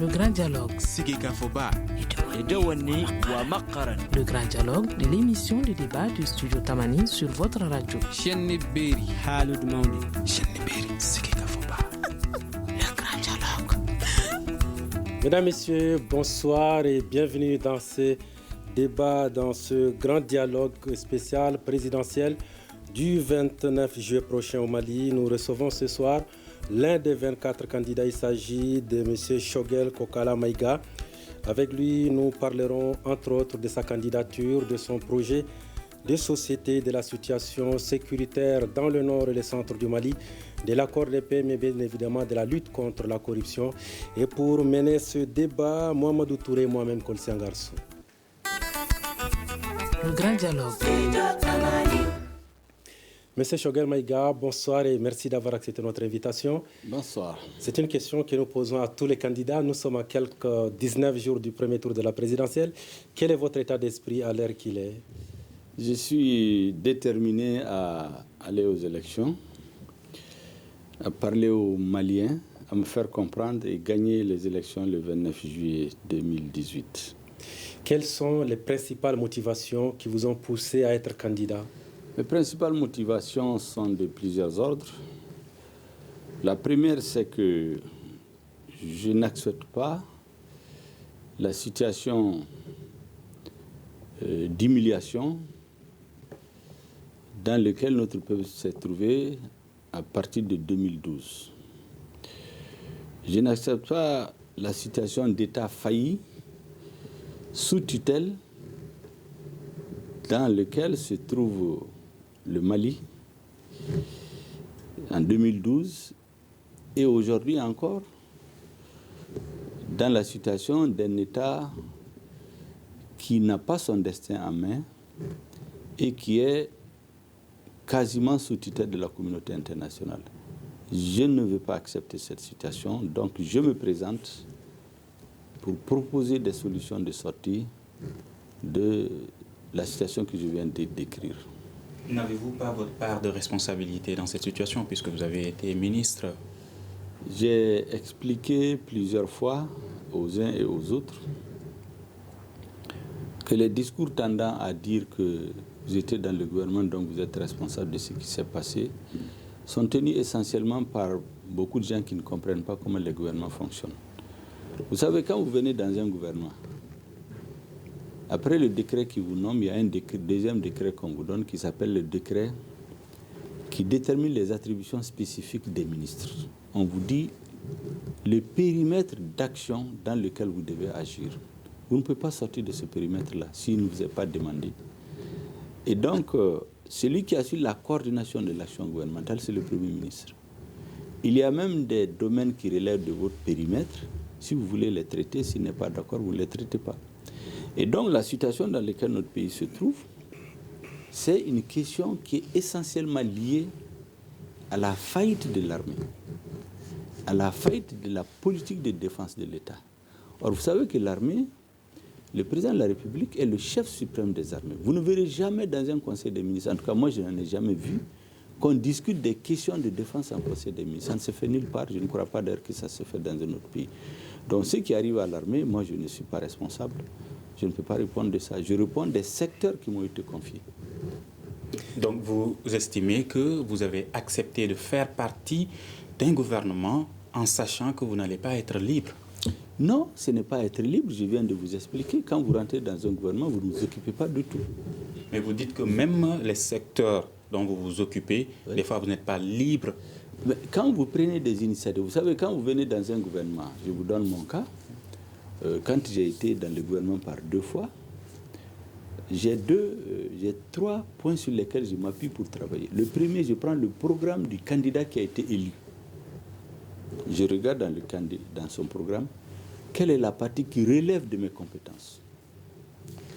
Le grand dialogue. Le grand dialogue de l'émission de débat du studio Tamani sur votre radio. Le grand dialogue. Mesdames, Messieurs, bonsoir et bienvenue dans ce débat, dans ce grand dialogue spécial présidentiel du 29 juillet prochain au Mali. Nous recevons ce soir l'un des 24 candidats. Il s'agit de M. Choguel Kokala Maïga. Avec lui, nous parlerons entre autres de sa candidature, de son projet de société, de la situation sécuritaire dans le nord et le centre du Mali, de l'accord de paix, mais bien évidemment de la lutte contre la corruption. Et pour mener ce débat, Mohamedou Touré, moi-même, Kolsian Garçon. Le grand dialogue. Monsieur Choguel Maïga, bonsoir et merci d'avoir accepté notre invitation. Bonsoir. C'est une question que nous posons à tous les candidats. Nous sommes à quelques 19 jours du premier tour de la présidentielle. Quel est votre état d'esprit à l'heure qu'il est? Je suis déterminé à aller aux élections, à parler aux Maliens, à me faire comprendre et gagner les élections le 29 juillet 2018. Quelles sont les principales motivations qui vous ont poussé à être candidat? Les principales motivations sont de plusieurs ordres. La première, c'est que je n'accepte pas la situation d'humiliation dans laquelle notre peuple s'est trouvé à partir de 2012. Je n'accepte pas la situation d'État failli, sous tutelle, dans lequel se trouve le Mali en 2012 et aujourd'hui encore dans la situation d'un État qui n'a pas son destin en main et qui est quasiment sous tutelle de la communauté internationale. Je ne veux pas accepter cette situation, donc je me présente pour proposer des solutions de sortie de la situation que je viens de décrire. N'avez-vous pas votre part de responsabilité dans cette situation puisque vous avez été ministre? J'ai expliqué plusieurs fois aux uns et aux autres que les discours tendant à dire que vous étiez dans le gouvernement, donc vous êtes responsable de ce qui s'est passé, sont tenus essentiellement par beaucoup de gens qui ne comprennent pas comment le gouvernement fonctionne. Vous savez, quand vous venez dans un gouvernement, après le décret qui vous nomme, il y a un deuxième décret qu'on vous donne qui s'appelle le décret qui détermine les attributions spécifiques des ministres. On vous dit le périmètre d'action dans lequel vous devez agir. Vous ne pouvez pas sortir de ce périmètre-là s'il ne vous est pas demandé. Et donc, celui qui assure la coordination de l'action gouvernementale, c'est le Premier ministre. Il y a même des domaines qui relèvent de votre périmètre. Si vous voulez les traiter, s'il n'est pas d'accord, vous ne les traitez pas. Et donc, la situation dans laquelle notre pays se trouve, c'est une question qui est essentiellement liée à la faillite de l'armée, à la faillite de la politique de défense de l'État. Or, vous savez que l'armée, le président de la République est le chef suprême des armées. Vous ne verrez jamais dans un conseil des ministres, en tout cas moi je n'en ai jamais vu, qu'on discute des questions de défense en conseil des ministres. Ça ne se fait nulle part, je ne crois pas d'ailleurs que ça se fait dans un autre pays. Donc ce qui arrive à l'armée, moi je ne suis pas responsable. Je ne peux pas répondre de ça. Je réponds des secteurs qui m'ont été confiés. Donc vous estimez que vous avez accepté de faire partie d'un gouvernement en sachant que vous n'allez pas être libre? Non, ce n'est pas être libre. Je viens de vous expliquer. Quand vous rentrez dans un gouvernement, vous ne vous occupez pas du tout. Mais vous dites que même les secteurs dont vous vous occupez, oui, des fois vous n'êtes pas libre. Mais quand vous prenez des initiatives, vous savez, quand vous venez dans un gouvernement, je vous donne mon cas, quand j'ai été dans le gouvernement par 2 fois, j'ai 3 points sur lesquels je m'appuie pour travailler. Le premier, je prends le programme du candidat qui a été élu. Je regarde dans son programme quelle est la partie qui relève de mes compétences.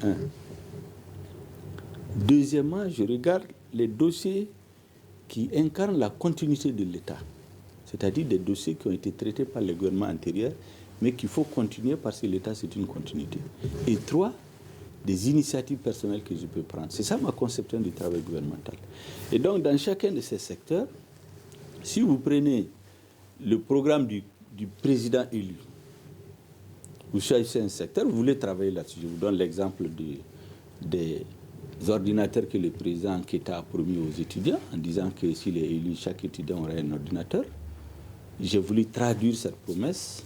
1. Deuxièmement, je regarde les dossiers qui incarnent la continuité de l'État, c'est-à-dire des dossiers qui ont été traités par le gouvernement antérieur, mais qu'il faut continuer parce que l'État, c'est une continuité. Et 3, des initiatives personnelles que je peux prendre. C'est ça ma conception du travail gouvernemental. Et donc, dans chacun de ces secteurs, si vous prenez le programme du président élu, Vous choisissez un secteur, vous voulez travailler là-dessus. Je vous donne l'exemple des ordinateurs que le président Keïta a promis aux étudiants, en disant que s'il est élu, chaque étudiant aura un ordinateur. J'ai voulu traduire cette promesse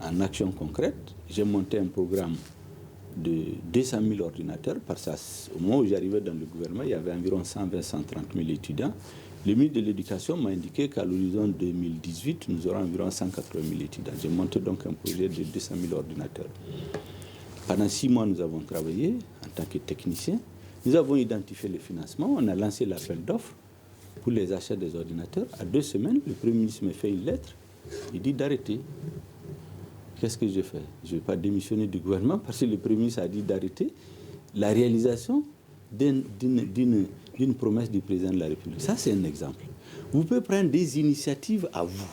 en action concrète. J'ai monté un programme de 200 000 ordinateurs, parce qu'au moment où j'arrivais dans le gouvernement, il y avait environ 120 130 000 étudiants. Le ministre de l'Éducation m'a indiqué qu'à l'horizon 2018, nous aurons environ 180 000 étudiants. J'ai monté donc un projet de 200 000 ordinateurs. Pendant 6 mois, nous avons travaillé en tant que techniciens. Nous avons identifié le financement. On a lancé l'appel d'offres pour les achats des ordinateurs. À 2 semaines, le Premier ministre me fait une lettre. Il dit d'arrêter. Qu'est-ce que je fais? Je ne vais pas démissionner du gouvernement parce que le Premier ministre a dit d'arrêter la réalisation d'une promesse du président de la République. Ça, c'est un exemple. Vous pouvez prendre des initiatives à vous.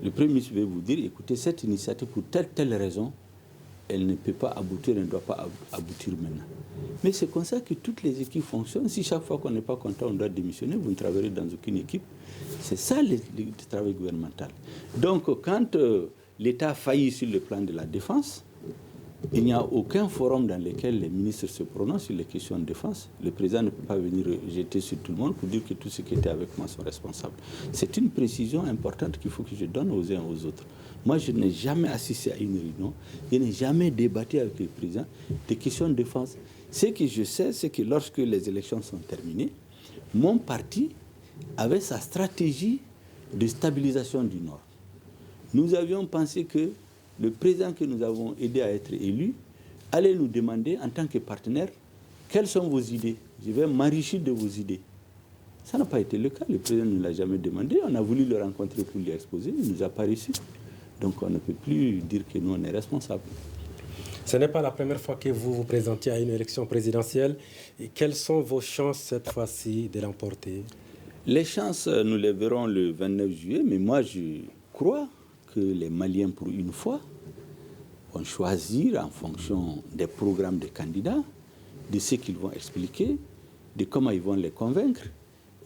Le Premier ministre va vous dire, écoutez, cette initiative, pour telle raison, elle ne peut pas aboutir, elle ne doit pas aboutir maintenant. Mais c'est comme ça que toutes les équipes fonctionnent. Si chaque fois qu'on n'est pas content, on doit démissionner, vous ne travaillerez dans aucune équipe. C'est ça le travail gouvernemental. Donc, quand l'État a failli sur le plan de la défense, il n'y a aucun forum dans lequel les ministres se prononcent sur les questions de défense. Le président ne peut pas venir jeter sur tout le monde pour dire que tous ceux qui étaient avec moi sont responsables. C'est une précision importante qu'il faut que je donne aux uns et aux autres. Moi, je n'ai jamais assisté à une réunion, je n'ai jamais débattu avec le président des questions de défense. Ce que je sais, c'est que lorsque les élections sont terminées, mon parti avait sa stratégie de stabilisation du Nord. Nous avions pensé que le président que nous avons aidé à être élu allait nous demander, en tant que partenaire, quelles sont vos idées. Je vais m'enrichir de vos idées. Ça n'a pas été le cas. Le président ne l'a jamais demandé. On a voulu le rencontrer pour lui exposer. Il ne nous a pas reçus. Donc on ne peut plus dire que nous, on est responsables. Ce n'est pas la première fois que vous vous présentez à une élection présidentielle. Et quelles sont vos chances cette fois-ci de l'emporter? Les chances, nous les verrons le 29 juillet. Mais moi, je crois que les Maliens, pour une fois, vont choisir en fonction des programmes des candidats, de ce qu'ils vont expliquer, de comment ils vont les convaincre.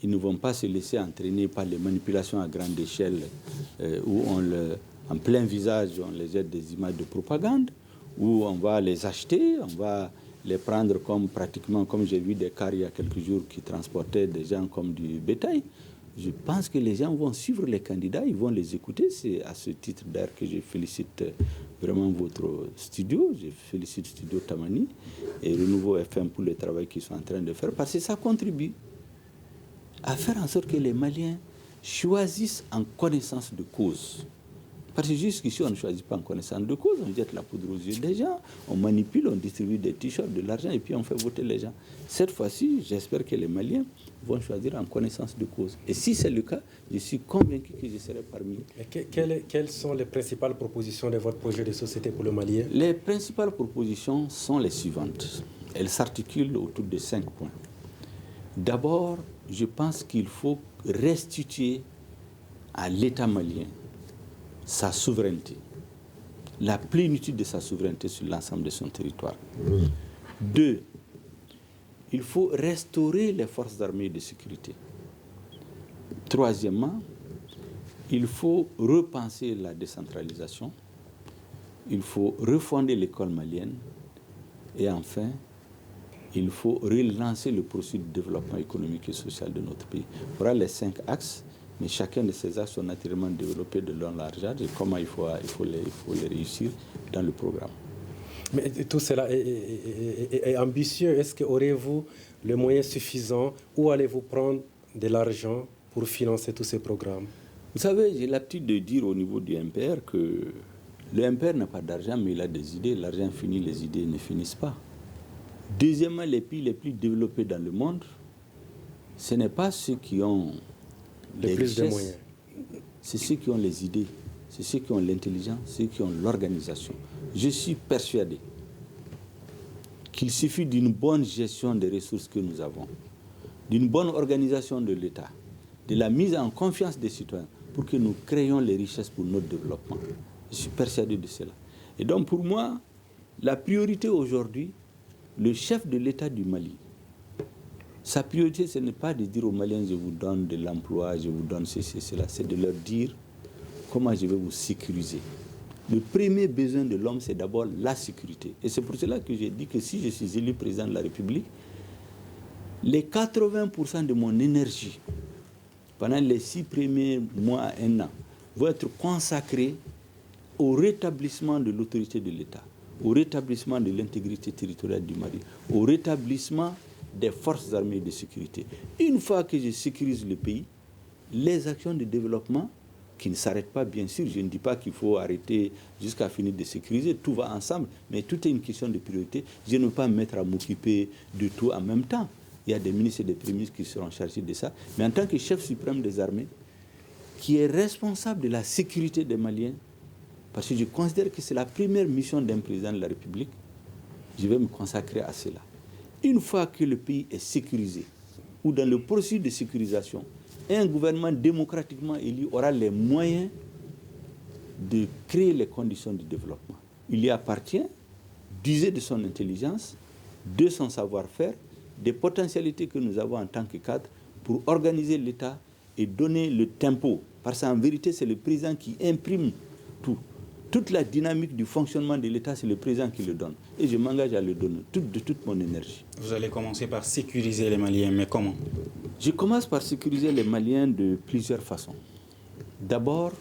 Ils ne vont pas se laisser entraîner par les manipulations à grande échelle où en plein visage, on les jette des images de propagande, où on va les acheter, on va les prendre pratiquement comme j'ai vu des cars il y a quelques jours qui transportaient des gens comme du bétail. Je pense que les gens vont suivre les candidats, ils vont les écouter. C'est à ce titre d'ailleurs que je félicite vraiment votre studio. Je félicite Studio Tamani et Renouveau FM pour le travail qu'ils sont en train de faire, parce que ça contribue à faire en sorte que les Maliens choisissent en connaissance de cause. Parce que jusqu'ici, on ne choisit pas en connaissance de cause. On jette la poudre aux yeux des gens, on manipule, on distribue des t-shirts, de l'argent, et puis on fait voter les gens. Cette fois-ci, j'espère que les Maliens vont choisir en connaissance de cause. Et si c'est le cas, je suis convaincu que je serai parmi eux. Quelles sont les principales propositions de votre projet de société pour le Mali? Les principales propositions sont les suivantes. Elles s'articulent autour de 5 points. D'abord, je pense qu'il faut restituer à l'État malien sa souveraineté, la plénitude de sa souveraineté sur l'ensemble de son territoire. 2, il faut restaurer les forces armées de sécurité. Troisièmement, il faut repenser la décentralisation, il faut refonder l'école malienne et enfin, il faut relancer le processus de développement économique et social de notre pays. Voilà les 5 axes. Mais chacun de ces axes sont naturellement développés de long largeur et comment il faut les réussir dans le programme. Mais tout cela est ambitieux. Est-ce que aurez-vous le moyen suffisant ou allez-vous prendre de l'argent pour financer tous ces programmes? Vous savez, j'ai l'habitude de dire au niveau du MPR que le MPR n'a pas d'argent, mais il a des idées. L'argent finit, les idées ne finissent pas. Deuxièmement, les pays les plus développés dans le monde, ce n'est pas ceux qui ont les plus de moyens. C'est ceux qui ont les idées, c'est ceux qui ont l'intelligence, ceux qui ont l'organisation. Je suis persuadé qu'il suffit d'une bonne gestion des ressources que nous avons, d'une bonne organisation de l'État, de la mise en confiance des citoyens pour que nous créions les richesses pour notre développement. Je suis persuadé de cela. Et donc pour moi, la priorité aujourd'hui, le chef de l'État du Mali, sa priorité, ce n'est pas de dire aux Maliens, je vous donne de l'emploi, je vous donne ceci, cela. C'est de leur dire comment je vais vous sécuriser. Le premier besoin de l'homme, c'est d'abord la sécurité. Et c'est pour cela que j'ai dit que si je suis élu président de la République, les 80% de mon énergie, pendant les 6 premiers mois à 1 an, vont être consacrés au rétablissement de l'autorité de l'État, au rétablissement de l'intégrité territoriale du Mali, au rétablissement des forces armées de sécurité. Une fois que je sécurise le pays, les actions de développement, qui ne s'arrêtent pas, bien sûr, je ne dis pas qu'il faut arrêter jusqu'à finir de sécuriser, tout va ensemble, mais tout est une question de priorité. Je ne veux pas me mettre à m'occuper de tout en même temps. Il y a des ministres et des premiers ministres qui seront chargés de ça. Mais en tant que chef suprême des armées, qui est responsable de la sécurité des Maliens, parce que je considère que c'est la première mission d'un président de la République, je vais me consacrer à cela. Une fois que le pays est sécurisé, ou dans le processus de sécurisation, un gouvernement démocratiquement élu aura les moyens de créer les conditions de développement. Il y appartient d'user de son intelligence, de son savoir-faire, des potentialités que nous avons en tant que cadre pour organiser l'État et donner le tempo. Parce qu'en vérité, c'est le président qui imprime tout. Toute la dynamique du fonctionnement de l'État, c'est le président qui le donne. Et je m'engage à le donner de toute mon énergie. Vous allez commencer par sécuriser les Maliens, mais comment? Je commence par sécuriser les Maliens de plusieurs façons. D'abord,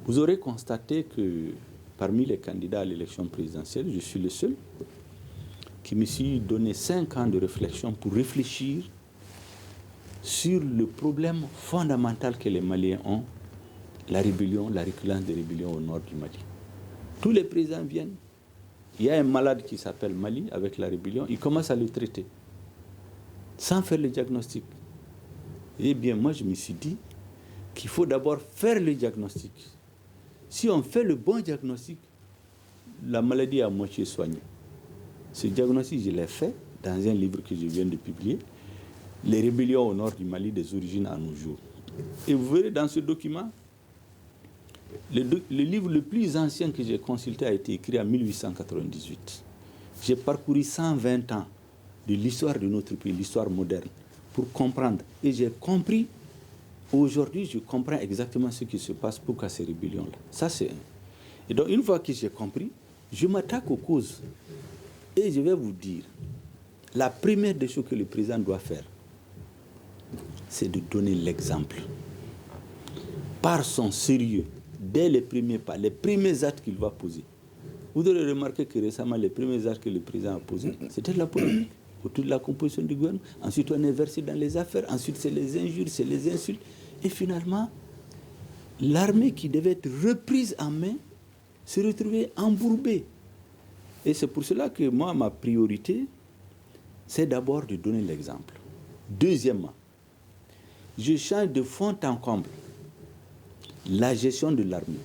vous aurez constaté que parmi les candidats à l'élection présidentielle, je suis le seul qui me suis donné 5 ans de réflexion pour réfléchir sur le problème fondamental que les Maliens ont, la rébellion, la récurrence des rébellions au nord du Mali. Tous les présidents viennent. Il y a un malade qui s'appelle Mali avec la rébellion. Ils commencent à le traiter sans faire le diagnostic. Eh bien, moi, je me suis dit qu'il faut d'abord faire le diagnostic. Si on fait le bon diagnostic, la maladie est à moitié soignée. Ce diagnostic, je l'ai fait dans un livre que je viens de publier, Les rébellions au nord du Mali des origines à nos jours. Et vous verrez dans ce document, le livre le plus ancien que j'ai consulté a été écrit en 1898. J'ai parcouru 120 ans de l'histoire de notre pays, l'histoire moderne, pour comprendre. Et j'ai compris, aujourd'hui, je comprends exactement ce qui se passe pour ces rébellions-là. Ça, c'est un. Et donc, une fois que j'ai compris, je m'attaque aux causes. Et je vais vous dire, la première des choses que le président doit faire, c'est de donner l'exemple. Par son sérieux, dès les premiers pas, les premiers actes qu'il va poser. Vous aurez remarqué que récemment, les premiers actes que le président a posés, c'était de la polémique autour de la composition du gouvernement. Ensuite, on est versé dans les affaires. Ensuite, c'est les injures, c'est les insultes. Et finalement, l'armée qui devait être reprise en main se retrouvait embourbée. Et c'est pour cela que moi, ma priorité, c'est d'abord de donner l'exemple. Deuxièmement, je change de fond en comble la gestion de l'armée,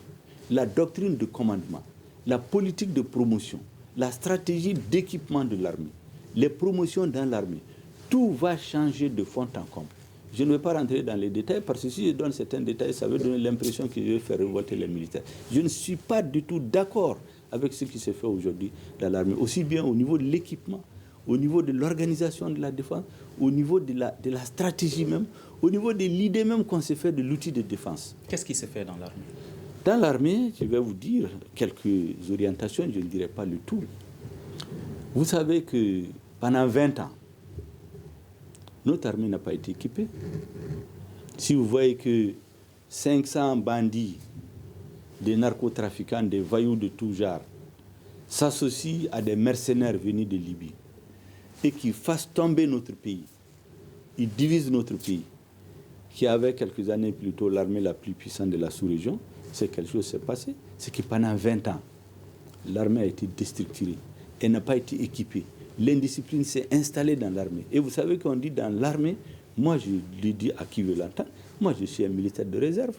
la doctrine de commandement, la politique de promotion, la stratégie d'équipement de l'armée, les promotions dans l'armée. Tout va changer de fond en comble. Je ne vais pas rentrer dans les détails parce que si je donne certains détails, ça veut donner l'impression que je vais faire révolter les militaires. Je ne suis pas du tout d'accord avec ce qui se fait aujourd'hui dans l'armée, aussi bien au niveau de l'équipement, au niveau de l'organisation de la défense, au niveau de la stratégie même, au niveau de l'idée même qu'on se fait de l'outil de défense. Qu'est-ce qui se fait dans l'armée? Dans l'armée, je vais vous dire quelques orientations, je ne dirai pas le tout. Vous savez que pendant 20 ans, notre armée n'a pas été équipée. Si vous voyez que 500 bandits, des narcotrafiquants, des voyous de tout genre, s'associent à des mercenaires venus de Libye et qui fassent tomber notre pays, ils divisent notre pays, qui avait quelques années plus tôt l'armée la plus puissante de la sous-région, c'est quelque chose qui s'est passé. C'est que pendant 20 ans, l'armée a été déstructurée, elle n'a pas été équipée. L'indiscipline s'est installée dans l'armée. Et vous savez qu'on dit dans l'armée, moi je le dis à qui veut l'entendre, moi je suis un militaire de réserve.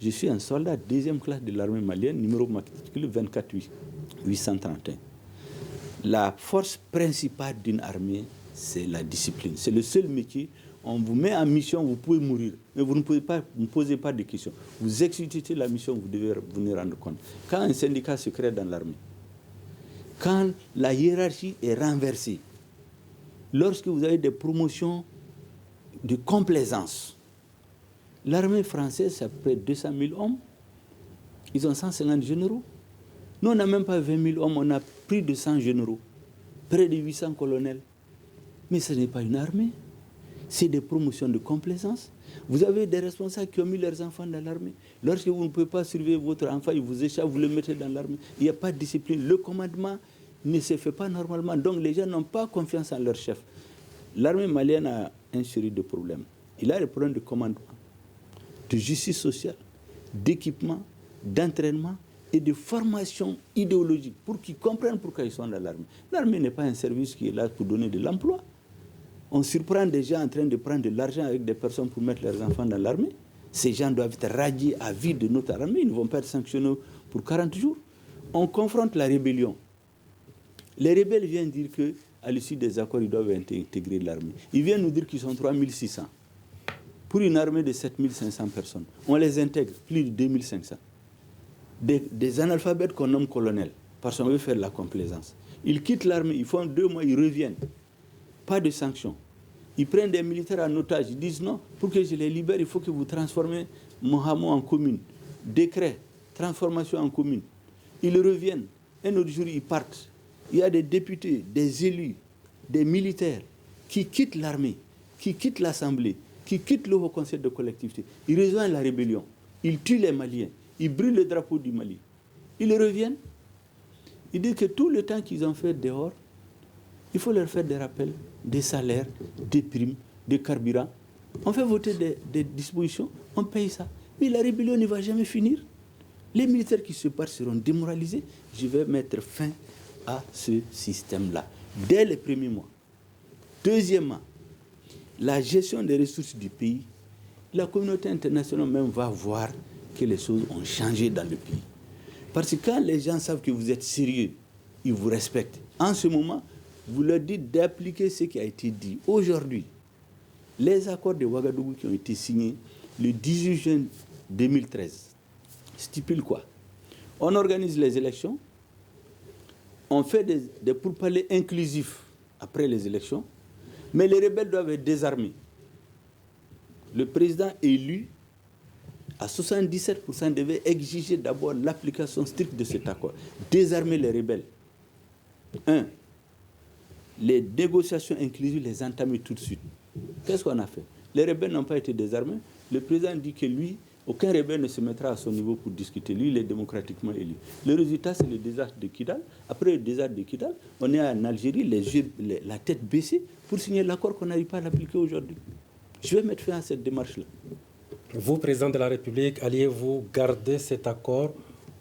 Je suis un soldat deuxième classe de l'armée malienne, numéro matricule 24831. La force principale d'une armée, c'est la discipline. C'est le seul métier. On vous met en mission, vous pouvez mourir, mais vous ne posez pas de questions. Vous exécutez la mission, vous devez vous rendre compte. Quand un syndicat se crée dans l'armée, quand la hiérarchie est renversée, lorsque vous avez des promotions de complaisance, l'armée française, c'est à peu près 200 000 hommes Ils ont 150 généraux. Nous, on n'a même pas 20 000 hommes, on a plus de 100 généraux, près de 800 colonels. Mais ce n'est pas une armée. C'est des promotions de complaisance. Vous avez des responsables qui ont mis leurs enfants dans l'armée. Lorsque vous ne pouvez pas surveiller votre enfant, il vous échappe, vous le mettez dans l'armée. Il n'y a pas de discipline. Le commandement ne se fait pas normalement. Donc les gens n'ont pas confiance en leur chef. L'armée malienne a une série de problèmes. Il a des problèmes de commandement, de justice sociale, d'équipement, d'entraînement et de formation idéologique pour qu'ils comprennent pourquoi ils sont dans l'armée. L'armée n'est pas un service qui est là pour donner de l'emploi. On surprend des gens en train de prendre de l'argent avec des personnes pour mettre leurs enfants dans l'armée. Ces gens doivent être radiés à vie de notre armée. Ils ne vont pas être sanctionnés pour 40 jours. On confronte la rébellion. Les rebelles viennent dire qu'à l'issue des accords, ils doivent intégrer l'armée. Ils viennent nous dire qu'ils sont 3600. Pour une armée de 7500 personnes, on les intègre, plus de 2500. Des analphabètes qu'on nomme colonels, parce qu'on veut faire la complaisance. Ils quittent l'armée, ils font 2 mois, ils reviennent. Pas de sanctions. Ils prennent des militaires en otage. Ils disent non, pour que je les libère, il faut que vous transformez mon hameau en commune. Décret, transformation en commune. Ils reviennent. Un autre jour, ils partent. Il y a des députés, des élus, des militaires qui quittent l'armée, qui quittent l'Assemblée, qui quittent le Haut Conseil de collectivité. Ils rejoignent la rébellion. Ils tuent les Maliens. Ils brûlent le drapeau du Mali. Ils reviennent. Ils disent que tout le temps qu'ils ont fait dehors, il faut leur faire des rappels, des salaires, des primes, des carburants. On fait voter des dispositions, on paye ça. Mais la rébellion ne va jamais finir. Les militaires qui se partent seront démoralisés. Je vais mettre fin à ce système-là, dès les premiers mois. Deuxièmement, la gestion des ressources du pays. La communauté internationale même va voir que les choses ont changé dans le pays. Parce que quand les gens savent que vous êtes sérieux, ils vous respectent. En ce moment, vous leur dites d'appliquer ce qui a été dit. Aujourd'hui, les accords de Ouagadougou qui ont été signés le 18 juin 2013 stipulent quoi? On organise les élections, on fait des pourparlers inclusifs après les élections, mais les rebelles doivent être désarmés. Le président élu, à 77%, devait exiger d'abord l'application stricte de cet accord. Désarmer les rebelles. 1. Les négociations inclusives, les entamer tout de suite. Qu'est-ce qu'on a fait? Les rebelles n'ont pas été désarmés. Le président dit que lui, aucun rebelle ne se mettra à son niveau pour discuter. Lui, il est démocratiquement élu. Le résultat, c'est le désastre de Kidal. Après le désastre de Kidal, on est en Algérie, la tête baissée, pour signer l'accord qu'on n'arrive pas à l'appliquer aujourd'hui. Je vais mettre fin à cette démarche-là. Vous, président de la République, alliez-vous garder cet accord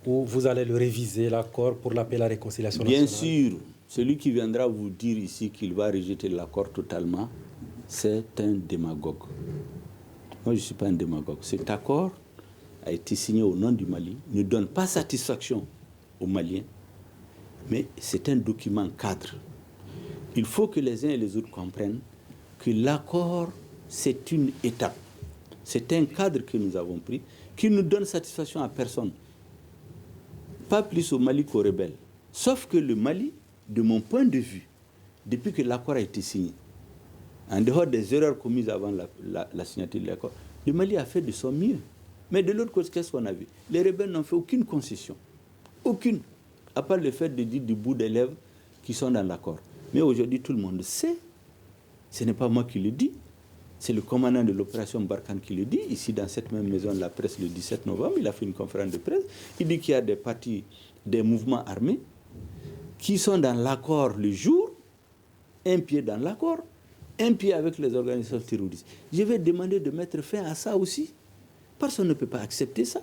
ou vous allez le réviser, l'accord, pour la paix et la réconciliation nationale? Bien sûr, celui qui viendra vous dire ici qu'il va rejeter l'accord totalement, c'est un démagogue. Moi, je ne suis pas un démagogue. Cet accord a été signé au nom du Mali, ne donne pas satisfaction aux Maliens, mais c'est un document cadre. Il faut que les uns et les autres comprennent que l'accord, c'est une étape. C'est un cadre que nous avons pris qui ne donne satisfaction à personne. Pas plus au Mali qu'aux rebelles. Sauf que le Mali, de mon point de vue, depuis que l'accord a été signé, en dehors des erreurs commises avant la signature de l'accord, le Mali a fait de son mieux. Mais de l'autre côté, qu'est-ce qu'on a vu? Les rebelles n'ont fait aucune concession. Aucune. À part le fait de dire du bout des lèvres qu'ils sont dans l'accord. Mais aujourd'hui, tout le monde sait. Ce n'est pas moi qui le dis. C'est le commandant de l'opération Barkhane qui le dit. Ici, dans cette même maison de la presse, le 17 novembre, il a fait une conférence de presse. Il dit qu'il y a des partis, des mouvements armés qui sont dans l'accord le jour, un pied dans l'accord, un pied avec les organisations terroristes. Je vais demander de mettre fin à ça aussi. Personne ne peut pas accepter ça.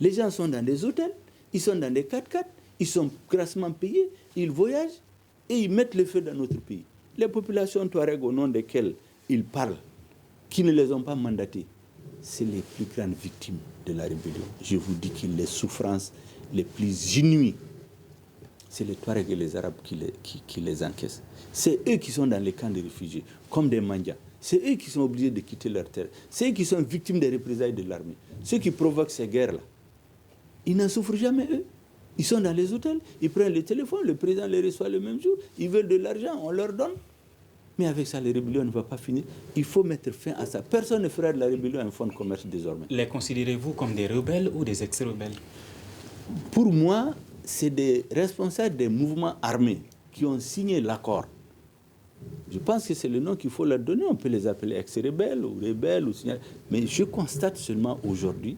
Les gens sont dans des hôtels, ils sont dans des 4x4, ils sont grassement payés, ils voyagent et ils mettent le feu dans notre pays. Les populations touareg au nom desquelles ils parlent, qui ne les ont pas mandatés, c'est les plus grandes victimes de la rébellion. Je vous dis que les souffrances les plus inouïes, c'est les Touaregs et les Arabes qui les encaissent. C'est eux qui sont dans les camps de réfugiés, comme des Mandias. C'est eux qui sont obligés de quitter leur terre. C'est eux qui sont victimes des représailles de l'armée. Ceux qui provoquent ces guerres-là, ils n'en souffrent jamais, eux. Ils sont dans les hôtels, ils prennent le téléphone, le président les reçoit le même jour, ils veulent de l'argent, on leur donne. Mais avec ça, la rébellion ne va pas finir. Il faut mettre fin à ça. Personne ne fera de la rébellion un fonds de commerce désormais. Les considérez-vous comme des rebelles ou des ex-rebelles? Pour moi, c'est des responsables des mouvements armés qui ont signé l'accord. Je pense que c'est le nom qu'il faut leur donner. On peut les appeler ex-rebelles ou rebelles. Mais je constate seulement aujourd'hui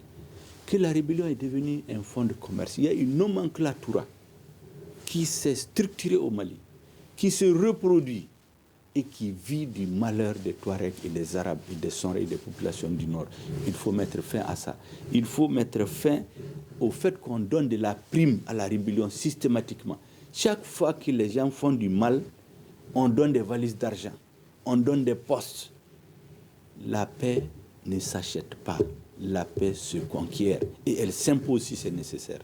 que la rébellion est devenue un fonds de commerce. Il y a une nomenclature qui s'est structurée au Mali, qui se reproduit et qui vit du malheur des Touaregs et des Arabes et des Sonrais et des populations du Nord. Il faut mettre fin à ça. Il faut mettre fin au fait qu'on donne de la prime à la rébellion systématiquement. Chaque fois que les gens font du mal, on donne des valises d'argent, on donne des postes. La paix ne s'achète pas. La paix se conquiert et elle s'impose si c'est nécessaire.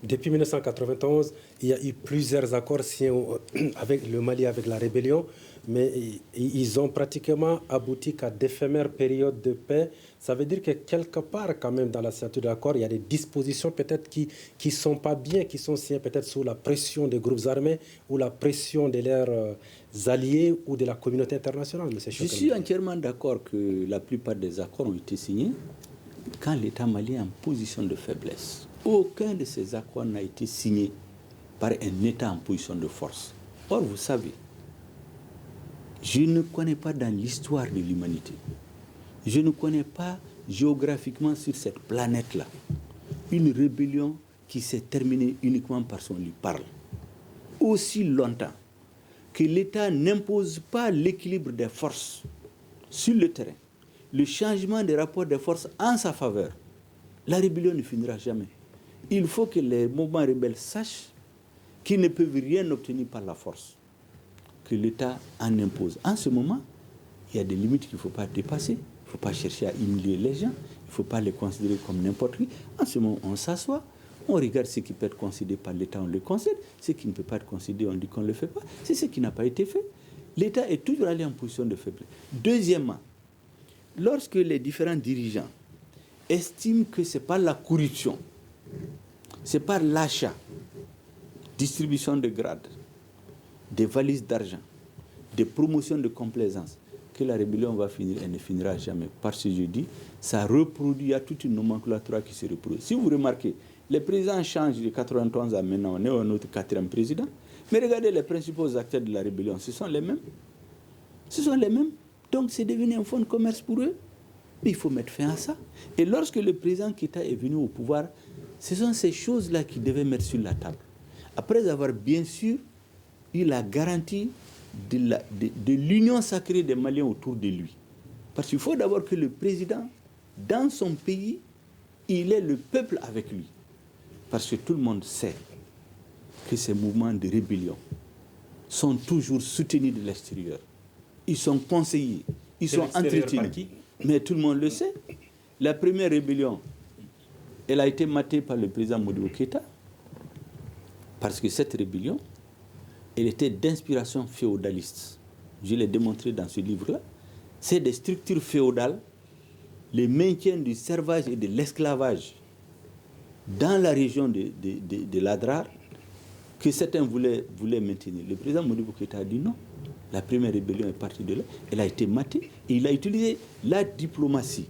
Depuis 1991, il y a eu plusieurs accords signés avec le Mali, avec la rébellion, mais ils ont pratiquement abouti qu'à d'éphémères périodes de paix. Ça veut dire que quelque part, quand même, dans la signature de l'accord, il y a des dispositions peut-être qui ne sont pas bien, qui sont signées peut-être sous la pression des groupes armés ou la pression de leurs alliés ou de la communauté internationale. Je suis entièrement d'accord que la plupart des accords ont été signés quand l'État malien est en position de faiblesse. Aucun de ces accords n'a été signé par un État en position de force. Or, vous savez, je ne connais pas dans l'histoire de l'humanité, je ne connais pas géographiquement sur cette planète-là une rébellion qui s'est terminée uniquement parce qu'on lui parle. Aussi longtemps que l'État n'impose pas l'équilibre des forces sur le terrain, le changement des rapports de force en sa faveur, la rébellion ne finira jamais. Il faut que les mouvements rebelles sachent qu'ils ne peuvent rien obtenir par la force, que l'État en impose. En ce moment, il y a des limites qu'il ne faut pas dépasser. Il ne faut pas chercher à humilier les gens. Il ne faut pas les considérer comme n'importe qui. En ce moment, on s'assoit, on regarde ce qui peut être considéré par l'État, on le concède. Ce qui ne peut pas être considéré, on dit qu'on ne le fait pas. C'est ce qui n'a pas été fait. L'État est toujours allé en position de faiblesse. Deuxièmement, lorsque les différents dirigeants estiment que ce n'est pas la corruption, c'est par l'achat, distribution de grades, des valises d'argent, des promotions de complaisance, que la rébellion va finir, elle ne finira jamais. Parce que je dis, ça reproduit, il y a toute une nomenclature qui se reproduit. Si vous remarquez, les présidents changent de 91 à maintenant, on est à notre 4e président, mais regardez les principaux acteurs de la rébellion, ce sont les mêmes. Ce sont les mêmes. Donc c'est devenu un fonds de commerce pour eux. Mais il faut mettre fin à ça. Et lorsque le président Keïta est venu au pouvoir, ce sont ces choses-là qu'il devait mettre sur la table. Après avoir bien sûr eu la garantie de l'union sacrée des Maliens autour de lui. Parce qu'il faut d'abord que le président, dans son pays, il ait le peuple avec lui. Parce que tout le monde sait que ces mouvements de rébellion sont toujours soutenus de l'extérieur. Ils sont conseillés, ils sont entretenus. Mais tout le monde le sait. La première rébellion, elle a été matée par le président Modibo Keïta, parce que cette rébellion, elle était d'inspiration féodaliste. Je l'ai démontré dans ce livre-là. C'est des structures féodales, le maintien du servage et de l'esclavage dans la région de l'Adrar, que certains voulaient maintenir. Le président Modibo Keïta a dit non. La première rébellion est partie de là. Elle a été matée et il a utilisé la diplomatie,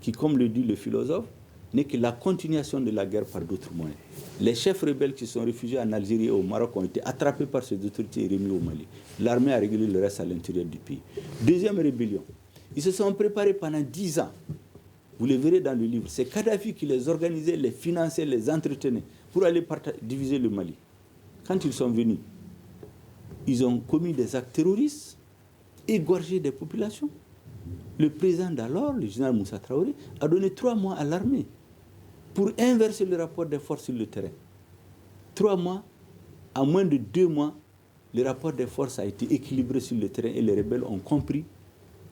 qui, comme le dit le philosophe, n'est que la continuation de la guerre par d'autres moyens. Les chefs rebelles qui sont réfugiés en Algérie et au Maroc ont été attrapés par ces autorités et remis au Mali. L'armée a réglé le reste à l'intérieur du pays. Deuxième rébellion. Ils se sont préparés pendant 10 ans. Vous le verrez dans le livre. C'est Kadhafi qui les organisait, les finançait, les entretenait pour aller diviser le Mali. Quand ils sont venus, ils ont commis des actes terroristes, égorgé des populations. Le président d'alors, le général Moussa Traoré, a donné 3 mois à l'armée pour inverser le rapport des forces sur le terrain. 3 mois, à moins de 2 mois, le rapport des forces a été équilibré sur le terrain et les rebelles ont compris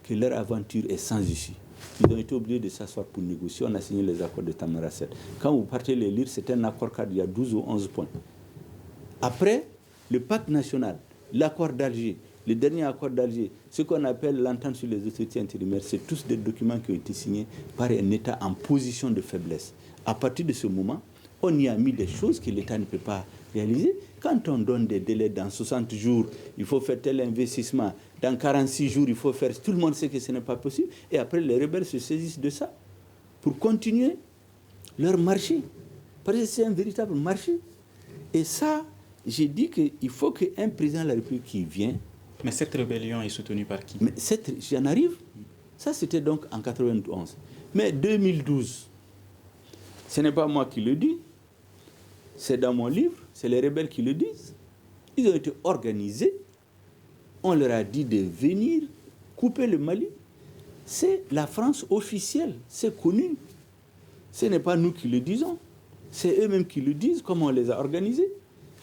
que leur aventure est sans issue. Ils ont été obligés de s'asseoir pour négocier. On a signé les accords de Tamaracet. Quand vous partez les lire, c'est un accord cadre, il y a 12 ou 11 points. Après, le pacte national, l'accord d'Alger, le dernier accord d'Alger, ce qu'on appelle l'entente sur les autorités intérimaires, c'est tous des documents qui ont été signés par un État en position de faiblesse. À partir de ce moment, on y a mis des choses que l'État ne peut pas réaliser. Quand on donne des délais dans 60 jours, il faut faire tel investissement, dans 46 jours, il faut faire... Tout le monde sait que ce n'est pas possible. Et après, les rebelles se saisissent de ça pour continuer leur marché. Parce que c'est un véritable marché. Et ça, j'ai dit qu'il faut qu'un président de la République qui vient... Mais cette rébellion est soutenue par qui? Mais j'en arrive. Ça, c'était donc en 91. Mais 2012, ce n'est pas moi qui le dis. C'est dans mon livre, c'est les rebelles qui le disent. Ils ont été organisés. On leur a dit de venir couper le Mali. C'est la France officielle, c'est connu. Ce n'est pas nous qui le disons. C'est eux-mêmes qui le disent, comment on les a organisés.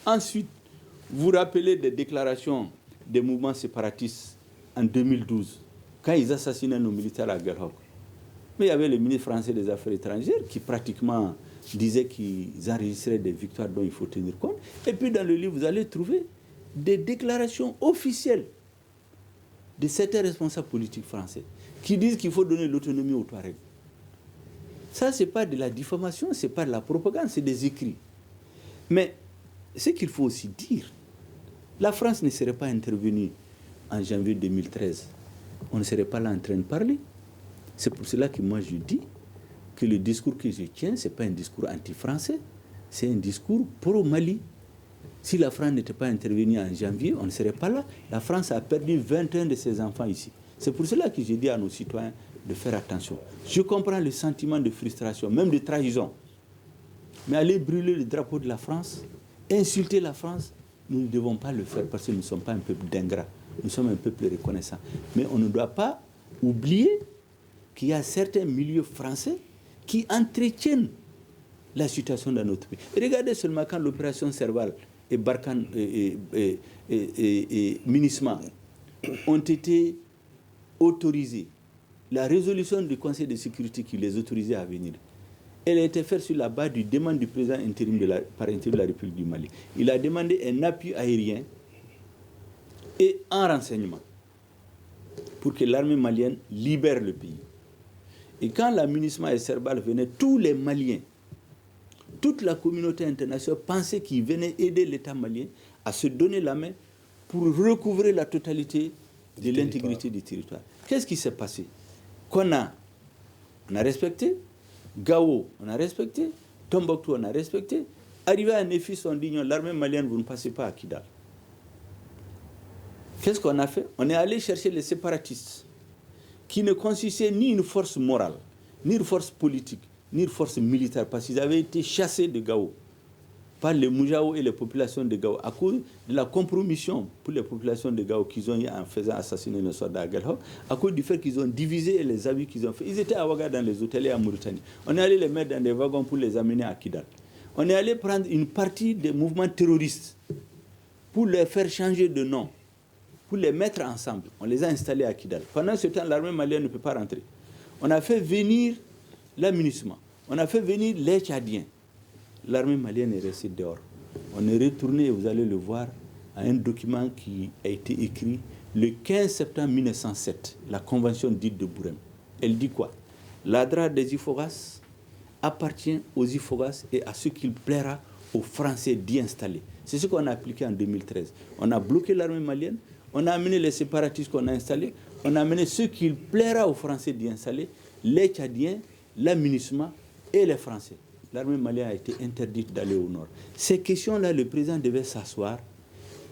Ensuite, vous vous rappelez des déclarations des mouvements séparatistes en 2012, quand ils assassinaient nos militaires à Gerhok. Mais il y avait le ministre français des Affaires étrangères qui pratiquement disait qu'ils enregistraient des victoires dont il faut tenir compte. Et puis dans le livre, vous allez trouver des déclarations officielles de certains responsables politiques français qui disent qu'il faut donner l'autonomie aux Touaregs. Ça, ce n'est pas de la diffamation, ce n'est pas de la propagande, c'est des écrits. Mais ce qu'il faut aussi dire, la France ne serait pas intervenue en janvier 2013. On ne serait pas là en train de parler. C'est pour cela que moi je dis que le discours que je tiens, ce n'est pas un discours anti-français, c'est un discours pro-Mali. Si la France n'était pas intervenue en janvier, on ne serait pas là. La France a perdu 21 de ses enfants ici. C'est pour cela que je dis à nos citoyens de faire attention. Je comprends le sentiment de frustration, même de trahison. Mais aller brûler le drapeau de la France, insulter la France, nous ne devons pas le faire parce que nous ne sommes pas un peuple d'ingrats. Nous sommes un peuple reconnaissant. Mais on ne doit pas oublier qu'il y a certains milieux français qui entretiennent la situation dans notre pays. Regardez seulement quand l'opération Serval et Barkhane et Minisma ont été autorisés. La résolution du Conseil de sécurité qui les autorisait à venir, elle a été faite sur la base du demande du président par intérim de la République du Mali. Il a demandé un appui aérien et un renseignement pour que l'armée malienne libère le pays. Et quand la Minisma et Serval venaient, tous les Maliens, toute la communauté internationale pensait qu'ils venaient aider l'État malien à se donner la main pour recouvrer la totalité de l'intégrité du territoire. Qu'est-ce qui s'est passé? On a respecté, Gao, on a respecté, Tombouctou, on a respecté. Arrivé à Néfis, on dit non, l'armée malienne, vous ne passez pas à Kidal. Qu'est-ce qu'on a fait? On est allé chercher les séparatistes qui ne consistaient ni une force morale, ni une force politique, ni une force militaire, parce qu'ils avaient été chassés de Gao par les Moujao et les populations de Gao, à cause de la compromission pour les populations de Gao qu'ils ont eu en faisant assassiner nos soldats à Gelhok, à cause du fait qu'ils ont divisé et les abus qu'ils ont fait. Ils étaient à Ouaga dans les hôtels et à Mauritanie. On est allé les mettre dans des wagons pour les amener à Kidal. On est allé prendre une partie des mouvements terroristes pour les faire changer de nom, pour les mettre ensemble. On les a installés à Kidal. Pendant ce temps, l'armée malienne ne peut pas rentrer. On a fait venir la Minisma. On a fait venir les Tchadiens. L'armée malienne est restée dehors. On est retourné, et vous allez le voir, à un document qui a été écrit le 15 septembre 1907, la convention dite de Bourem. Elle dit quoi? L'adra des Ifogas appartient aux Ifogas et à ce qu'il plaira aux Français d'y installer. C'est ce qu'on a appliqué en 2013. On a bloqué l'armée malienne, on a amené les séparatistes qu'on a installés, on a amené ce qu'il plaira aux Français d'y installer, les Tchadiens, la Minisma et les Français. L'armée malienne a été interdite d'aller au nord. Ces questions-là, le président devait s'asseoir,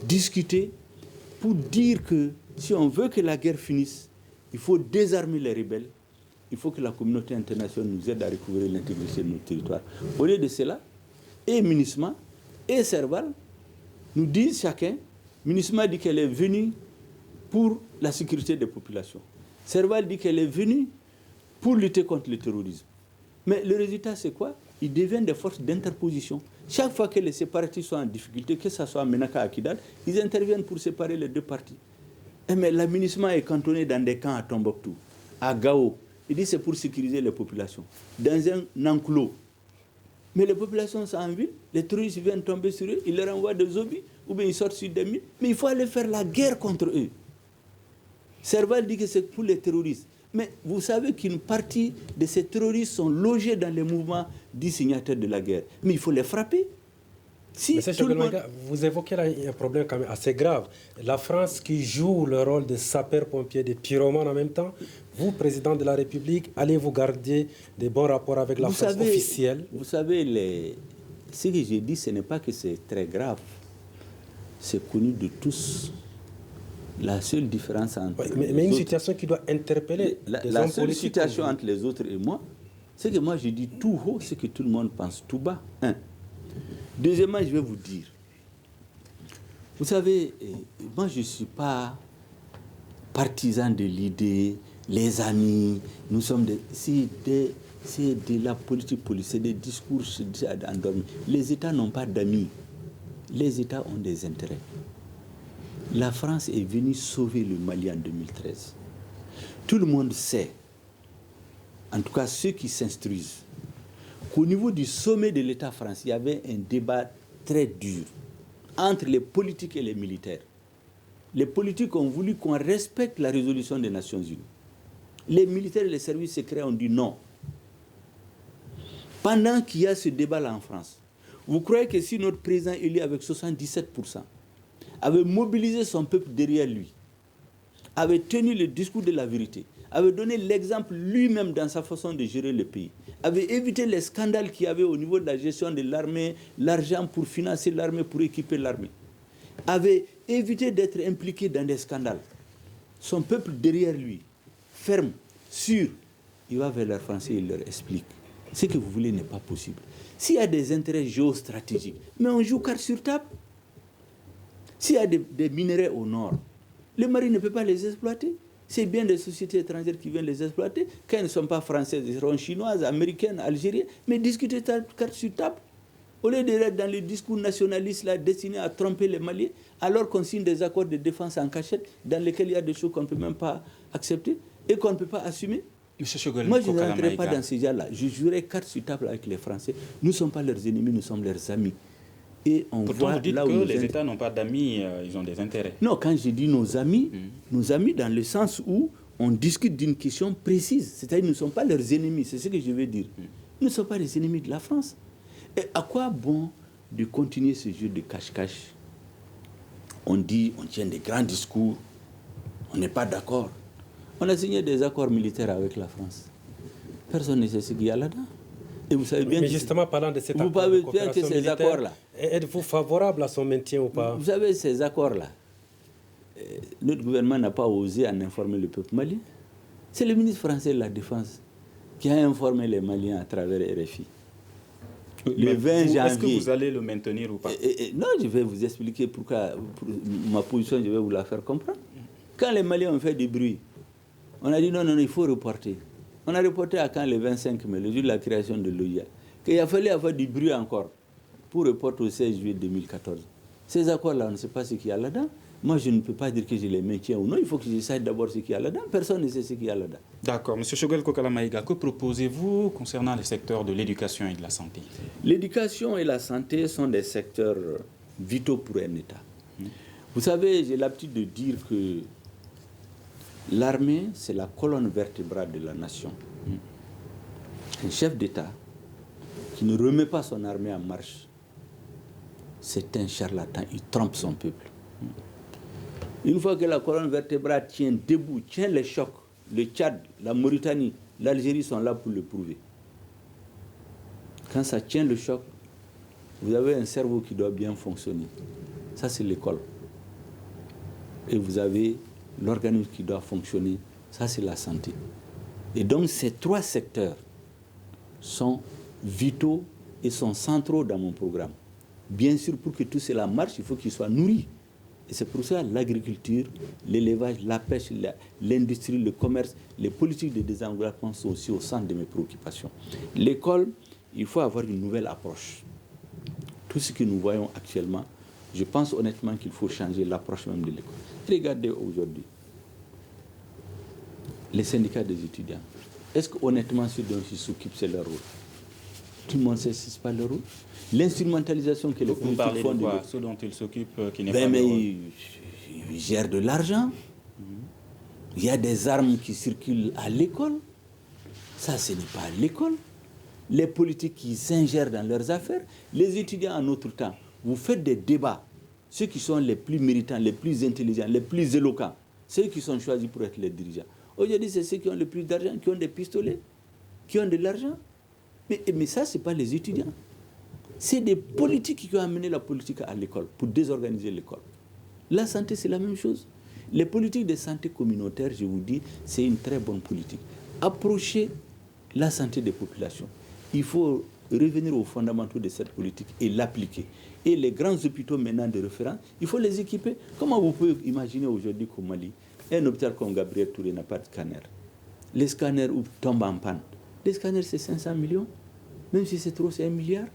discuter, pour dire que si on veut que la guerre finisse, il faut désarmer les rebelles, il faut que la communauté internationale nous aide à recouvrir l'intégrité de notre territoire. Au lieu de cela, et Minisma et Serval nous disent chacun, Minisma dit qu'elle est venue pour la sécurité des populations. Serval dit qu'elle est venue pour lutter contre le terrorisme. Mais le résultat, c'est quoi? Ils deviennent des forces d'interposition. Chaque fois que les séparatistes sont en difficulté, que ce soit à Menaka ou à Kidal, ils interviennent pour séparer les deux parties. Mais l'aménagement est cantonné dans des camps à Tombouctou, à Gao. Il dit que c'est pour sécuriser les populations. Dans un enclos. Mais les populations sont en ville, les terroristes viennent tomber sur eux, ils leur envoient des obus, ou bien ils sortent sur des mines. Mais il faut aller faire la guerre contre eux. Serval dit que c'est pour les terroristes. Mais vous savez qu'une partie de ces terroristes sont logés dans les mouvements dits signataires de la guerre. Mais il faut les frapper. Si vous évoquez là un problème quand même assez grave. La France qui joue le rôle de sapeur-pompier, de pyromane en même temps, vous, président de la République, allez-vous garder des bons rapports avec la France officielle? Vous savez, ce que j'ai dit, ce n'est pas que c'est très grave. C'est connu de tous. La seule différence entre... Mais une situation qui doit interpeller la seule situation entre les autres et moi, c'est que moi, je dis tout haut ce que tout le monde pense tout bas. Un. Deuxièmement, je vais vous dire, vous savez, moi, je ne suis pas partisan de l'idée, les amis, nous sommes des... C'est de la politique, c'est des discours endormis. Les États n'ont pas d'amis. Les États ont des intérêts. La France est venue sauver le Mali en 2013. Tout le monde sait, en tout cas ceux qui s'instruisent, qu'au niveau du sommet de l'État français, il y avait un débat très dur entre les politiques et les militaires. Les politiques ont voulu qu'on respecte la résolution des Nations Unies. Les militaires et les services secrets ont dit non. Pendant qu'il y a ce débat-là en France, vous croyez que si notre président élu avec 77% avait mobilisé son peuple derrière lui, avait tenu le discours de la vérité, avait donné l'exemple lui-même dans sa façon de gérer le pays, avait évité les scandales qu'il y avait au niveau de la gestion de l'armée, l'argent pour financer l'armée, pour équiper l'armée, avait évité d'être impliqué dans des scandales, son peuple derrière lui, ferme, sûr, il va vers les Français et il leur explique. Ce que vous voulez n'est pas possible. S'il y a des intérêts géostratégiques, mais on joue carte sur table. S'il y a des minéraux au nord, le Mali ne peut pas les exploiter. C'est bien des sociétés étrangères qui viennent les exploiter. Quand elles ne sont pas françaises, elles seront chinoises, américaines, algériennes. Mais discuter carte sur table. Au lieu d'être dans les discours nationalistes là, destinés à tromper les Maliens, alors qu'on signe des accords de défense en cachette, dans lesquels il y a des choses qu'on ne peut même pas accepter et qu'on ne peut pas assumer. Moi, je ne rentrerai pas dans ces gens-là. Je jouerai carte sur table avec les Français. Nous ne sommes pas leurs ennemis, nous sommes leurs amis. Et on pourtant, voit vous dites là où que les États n'ont pas d'amis, ils ont des intérêts. Non, quand je dis nos amis dans le sens où on discute d'une question précise. C'est-à-dire nous ne sommes pas leurs ennemis, c'est ce que je veux dire. Nous ne sommes pas les ennemis de la France. Et à quoi bon de continuer ce jeu de cache-cache? On dit, on tient des grands discours, on n'est pas d'accord. On a signé des accords militaires avec la France. Personne ne sait ce qu'il y a là-dedans. Et vous savez bien. Mais justement, parlant de cet accord, vous savez bien que ces accords-là. Êtes-vous favorable à son maintien ou pas? Vous savez, ces accords-là, notre gouvernement n'a pas osé en informer le peuple malien. C'est le ministre français de la Défense qui a informé les Maliens à travers RFI. Le 20 janvier. Est-ce que vous allez le maintenir ou pas? Non, je vais vous expliquer pourquoi. Ma position, je vais vous la faire comprendre. Quand les Maliens ont fait du bruit, on a dit non, il faut reporter. On a reporté à quand le 25 mai, le jour de la création de l'OIA, qu'il a fallu avoir du bruit encore pour reporter au 16 juillet 2014. Ces accords-là, on ne sait pas ce qu'il y a là-dedans. Moi, je ne peux pas dire que je les maintiens ou non. Il faut que je sache d'abord ce qu'il y a là-dedans. Personne ne sait ce qu'il y a là-dedans. D'accord. Monsieur Choguel Kokala Maïga, que proposez-vous concernant les secteurs de l'éducation et de la santé? L'éducation et la santé sont des secteurs vitaux pour un État. Vous savez, j'ai l'habitude de dire que l'armée, c'est la colonne vertébrale de la nation. Un chef d'État qui ne remet pas son armée en marche, c'est un charlatan, il trompe son peuple. Une fois que la colonne vertébrale tient debout, tient les chocs, le Tchad, la Mauritanie, l'Algérie sont là pour le prouver. Quand ça tient le choc, vous avez un cerveau qui doit bien fonctionner. Ça, c'est l'école. Et vous avez l'organisme qui doit fonctionner, ça c'est la santé. Et donc ces trois secteurs sont vitaux et sont centraux dans mon programme. Bien sûr, pour que tout cela marche, il faut qu'ils soient nourris. Et c'est pour ça que l'agriculture, l'élevage, la pêche, l'industrie, le commerce, les politiques de désenveloppement sont aussi au centre de mes préoccupations. L'école, il faut avoir une nouvelle approche. Tout ce que nous voyons actuellement, je pense honnêtement qu'il faut changer l'approche même de l'école. Regardez aujourd'hui les syndicats des étudiants. Est-ce qu'honnêtement, ceux dont ils s'occupent, c'est leur rôle? Tout le monde sait que ce n'est pas leur rôle. L'instrumentalisation que les politiques font... Vous parlez de quoi? Ceux dont ils s'occupent qui n'est pas leur rôle? Ils gèrent de l'argent. Il y a des armes qui circulent à l'école. Ça, ce n'est pas à l'école. Les politiques qui s'ingèrent dans leurs affaires. Les étudiants en notre temps, vous faites des débats. Ceux qui sont les plus méritants, les plus intelligents, les plus éloquents, ceux qui sont choisis pour être les dirigeants. Aujourd'hui, c'est ceux qui ont le plus d'argent, qui ont des pistolets, qui ont de l'argent. Mais ça, ce n'est pas les étudiants. C'est des politiques qui ont amené la politique à l'école, pour désorganiser l'école. La santé, c'est la même chose. Les politiques de santé communautaire, je vous dis, c'est une très bonne politique. Approcher la santé des populations. Il faut revenir aux fondamentaux de cette politique et l'appliquer. Et les grands hôpitaux maintenant de référence, il faut les équiper. Comment vous pouvez imaginer aujourd'hui qu'au Mali, un hôpital comme Gabriel Touré n'a pas de scanner? Les scanners tombent en panne. Les scanners, c'est 500 millions. Même si c'est trop, c'est 1 milliard.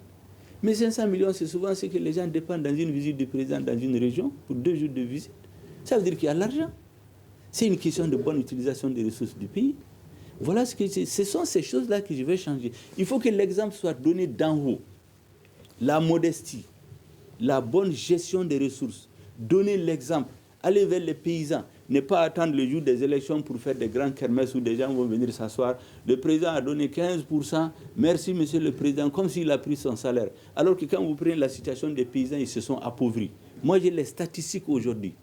Mais 500 millions, c'est souvent ce que les gens dépendent dans une visite du président dans une région, pour 2 jours de visite. Ça veut dire qu'il y a l'argent. C'est une question de bonne utilisation des ressources du pays. Voilà ce sont ces choses-là que je vais changer. Il faut que l'exemple soit donné d'en haut. La modestie, la bonne gestion des ressources. Donner l'exemple. Aller vers les paysans. Ne pas attendre le jour des élections pour faire des grands kermesses où des gens vont venir s'asseoir. Le président a donné 15%. Merci, monsieur le président, comme s'il a pris son salaire. Alors que quand vous prenez la situation des paysans, ils se sont appauvris. Moi, j'ai les statistiques aujourd'hui.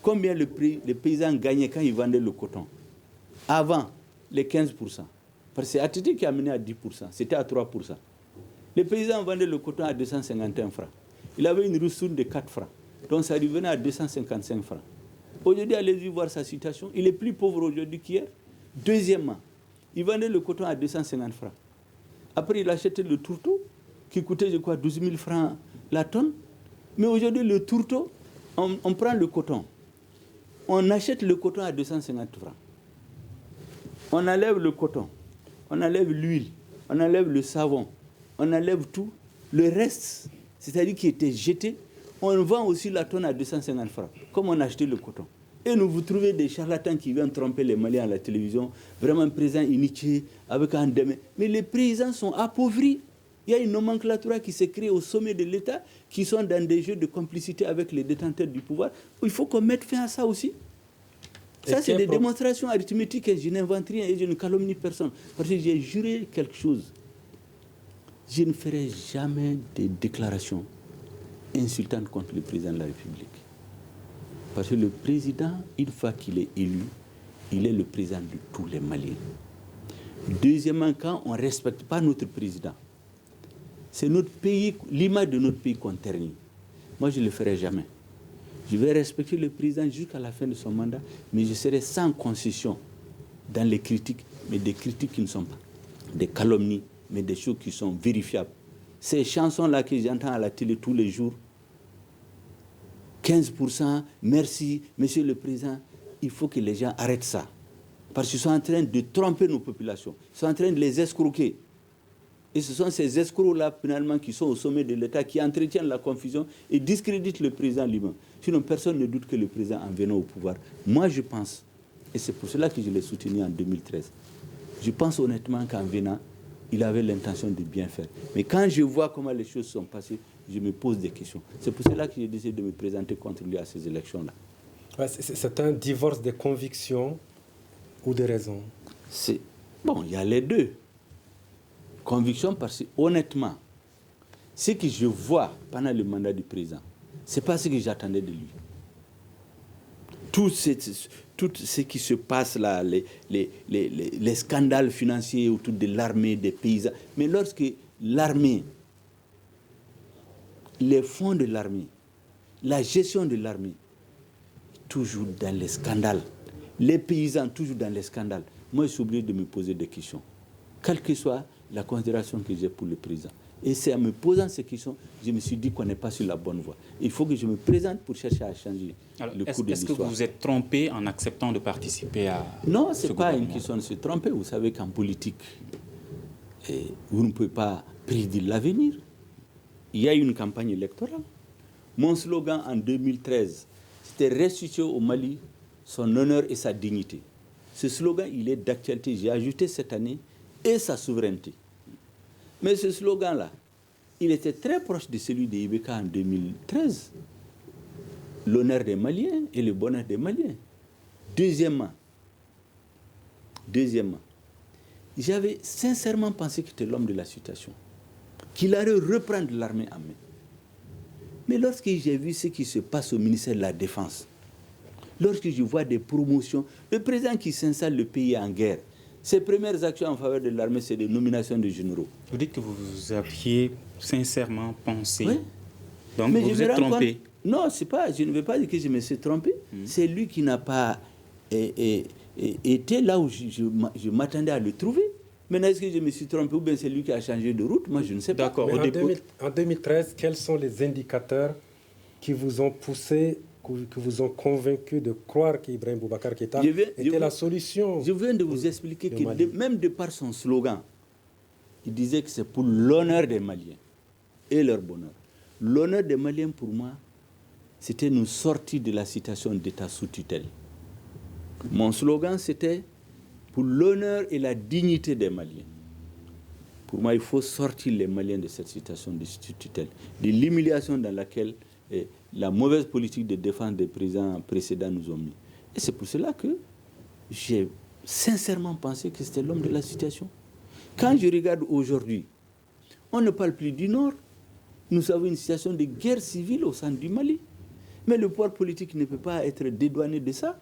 Combien les paysans gagnaient quand ils vendaient le coton? Avant, les 15%. Parce que c'est ATT qui a mené à 10%. C'était à 3%. Les paysans vendaient le coton à 251 francs. Il avait une ressource de 4 francs. Donc ça revenait à 255 francs. Aujourd'hui, allez-y voir sa situation. Il est plus pauvre aujourd'hui qu'hier. Deuxièmement, il vendait le coton à 250 francs. Après, il achetait le tourteau qui coûtait, je crois, 12 000 francs la tonne. Mais aujourd'hui, le tourteau, on prend le coton. On achète le coton à 250 francs. On enlève le coton, on enlève l'huile, on enlève le savon, on enlève tout. Le reste, c'est-à-dire qui était jeté, on vend aussi la tonne à 250 francs, comme on a acheté le coton. Et nous vous trouvez des charlatans qui viennent tromper les Maliens à la télévision, vraiment présents, initiés, avec un demain. Mais les paysans sont appauvris. Il y a une nomenclature qui s'est créée au sommet de l'État, qui sont dans des jeux de complicité avec les détenteurs du pouvoir. Il faut qu'on mette fin à ça aussi. Ça, c'est des démonstrations arithmétiques et je n'invente rien et je ne calomnie personne. Parce que j'ai juré quelque chose. Je ne ferai jamais de déclarations insultantes contre le président de la République. Parce que le président, une fois qu'il est élu, il est le président de tous les Maliens. Deuxièmement, quand on ne respecte pas notre président, c'est notre pays, l'image de notre pays qu'on ternit. Moi, je ne le ferai jamais. Je vais respecter le président jusqu'à la fin de son mandat, mais je serai sans concession dans les critiques, mais des critiques qui ne sont pas des calomnies, mais des choses qui sont vérifiables. Ces chansons-là que j'entends à la télé tous les jours, 15%, merci, monsieur le président, il faut que les gens arrêtent ça. Parce qu'ils sont en train de tromper nos populations, ils sont en train de les escroquer. Et ce sont ces escrocs-là, finalement, qui sont au sommet de l'État, qui entretiennent la confusion et discréditent le président lui-même. Sinon, personne ne doute que le président, en venant au pouvoir, moi je pense, et c'est pour cela que je l'ai soutenu en 2013, je pense honnêtement qu'en venant, il avait l'intention de bien faire. Mais quand je vois comment les choses sont passées, je me pose des questions. C'est pour cela que j'ai décidé de me présenter contre lui à ces élections-là. Ouais, c'est un divorce des convictions ou des raisons? Bon, il y a les deux. Conviction parce que, honnêtement, ce que je vois pendant le mandat du président, ce n'est pas ce que j'attendais de lui. Tout ce qui se passe là, les scandales financiers autour de l'armée, des paysans. Mais lorsque l'armée, les fonds de l'armée, la gestion de l'armée, toujours dans les scandales, les paysans toujours dans les scandales, moi je suis obligé de me poser des questions. Quelle que soit la considération que j'ai pour le président. Et c'est en me posant ces questions, je me suis dit qu'on n'est pas sur la bonne voie. Il faut que je me présente pour chercher à changer le cours de l'histoire. Est-ce que vous vous êtes trompé en acceptant de participer à Non, ce n'est pas une question de se tromper. Vous savez qu'en politique, vous ne pouvez pas prédire l'avenir. Il y a une campagne électorale. Mon slogan en 2013, c'était « Restituer au Mali son honneur et sa dignité ». Ce slogan, il est d'actualité. J'ai ajouté cette année « et sa souveraineté ». Mais ce slogan-là, il était très proche de celui de Ibeka en 2013. L'honneur des Maliens et le bonheur des Maliens. Deuxièmement, j'avais sincèrement pensé qu'il était l'homme de la situation, qu'il allait reprendre l'armée en main. Mais lorsque j'ai vu ce qui se passe au ministère de la Défense, lorsque je vois des promotions, le président qui s'installe, le pays en guerre, Ses premières actions en faveur de l'armée, c'est des nominations de généraux. Vous dites que vous aviez sincèrement pensé. Oui. Donc Mais vous vous êtes trompé. Non, je ne veux pas dire que je me suis trompé. C'est lui qui n'a pas été là où je m'attendais à le trouver. Maintenant, est-ce que je me suis trompé ou bien c'est lui qui a changé de route? Moi, je ne sais pas. D'accord. En 2013, quels sont les indicateurs qui vous ont poussé, qui vous ont convaincu de croire qu'Ibrahim Boubacar Keïta était la solution? Je viens de vous expliquer que même de par son slogan, il disait que c'est pour l'honneur des Maliens et leur bonheur. L'honneur des Maliens, pour moi, c'était nous sortir de la situation d'État sous tutelle. Mon slogan, c'était pour l'honneur et la dignité des Maliens. Pour moi, il faut sortir les Maliens de cette situation de tutelle, de l'humiliation dans laquelle la mauvaise politique de défense des présidents précédents nous ont mis. Et c'est pour cela que j'ai sincèrement pensé que c'était l'homme de la situation. Quand je regarde aujourd'hui, on ne parle plus du Nord. Nous avons une situation de guerre civile au sein du Mali. Mais le pouvoir politique ne peut pas être dédouané de ça.